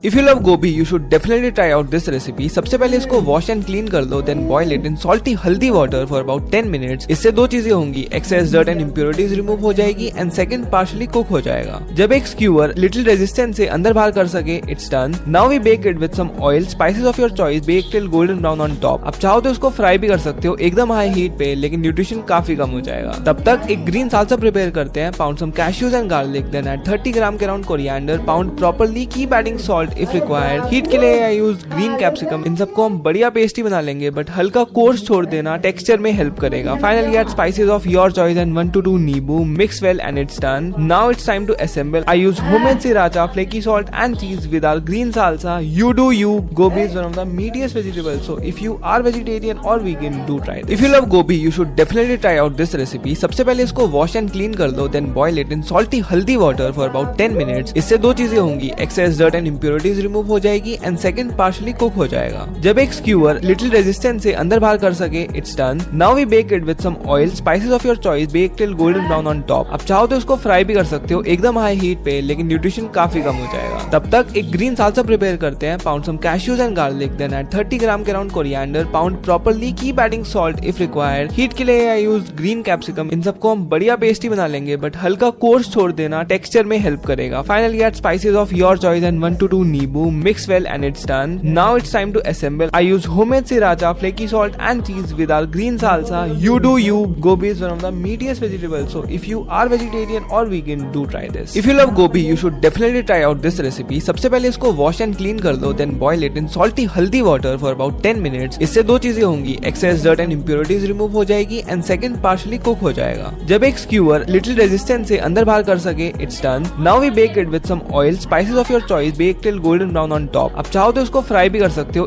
If you love gobi, you should definitely try out this recipe. सबसे पहले इसको wash and clean कर लो, then boil it in salty haldi water for about 10 minutes. इससे दो चीजें होंगी, excess dirt and impurities remove हो जाएगी एंड सेकंड पार्शली कुक हो जाएगा. जब एक स्क्यूअर लिटिल रेजिस्टेंस से अंदर बाहर कर सके, it's done. Now we bake it with some oil, spices of your choice, bake till golden brown on top. आप चाहो तो इसको फ्राई भी कर सकते हो एकदम हाई हीट पे, लेकिन न्यूट्रिशन काफी कम हो जाएगा. तब तक एक ग्रीन सालसा प्रिपेयर करते हैं. Pound some cashews and garlic, then add 30 gram के around coriander. Pound properly, keep adding salt if required. Heat के लिए आई यूज ग्रीन कैप्सिकम. इन सबको हम बढ़िया पेस्टी बना लेंगे, बट हल्का कोर्स छोड़ देना, टेक्सचर में हेल्प करेगा. Finally add spices of your choice and 1 to 2 नींबू. Mix well and it's done. Now it's time to assemble. I use homemade sriracha, flaky salt and cheese with our green salsa. You do you. Gobi is one of the meatiest vegetables, so if you are vegetarian or vegan, do try this. If you love gobi, you should definitely try out this recipe. सबसे पहले इसको wash and clean कर लो, then boil it in salty haldi water for about 10 minutes. इससे दो चीजें होंगी, excess dirt and impurities remove हो जाएगी एंड सेकंड पार्शली कुक हो जाएगा. जब एक स्क्यूअर लिटिल रेजिस्टेंस से अंदर बाहर कर सके, it's done. Now we bake it with some oil, spices of your choice, bake till golden brown on top. आप चाहो तो इसको फ्राई भी कर सकते हो एकदम हाई हीट पे, लेकिन न्यूट्रिशन काफी कम हो जाएगा. तब तक एक ग्रीन सालसा प्रिपेयर करते हैं. Pound some cashews and garlic, then add 30 gram के around coriander. Pound properly, keep adding salt if required. Heat के लिए आई यूज ग्रीन कैप्सिकम. इन सबको हम बढ़िया पेस्टी बना लेंगे, बट हल्का कोर्स छोड़ देना, टेक्सचर में हेल्प करेगा. Finally add spices of your choice and 1 to 2 नींबू. Mix well and it's done. Now it's time to assemble. I use homemade sriracha, flaky salt and cheese with our green salsa. You do you. Gobi is one of the meatiest vegetables, so if you are vegetarian or vegan, do try this. If you love gobi, you should definitely try out this recipe. सबसे पहले इसको wash and clean कर लो, then boil it in salty haldi water for about 10 minutes. इससे दो चीजें होंगी, excess dirt and impurities remove हो जाएगी एंड सेकंड पार्शली कुक हो जाएगा. जब एक स्क्यूअर लिटिल रेजिस्टेंस से अंदर बाहर कर सके, it's done. Now we bake it with some oil, spices of your choice, bake till golden brown on top. आप चाहो तो इसको फ्राई भी कर सकते हो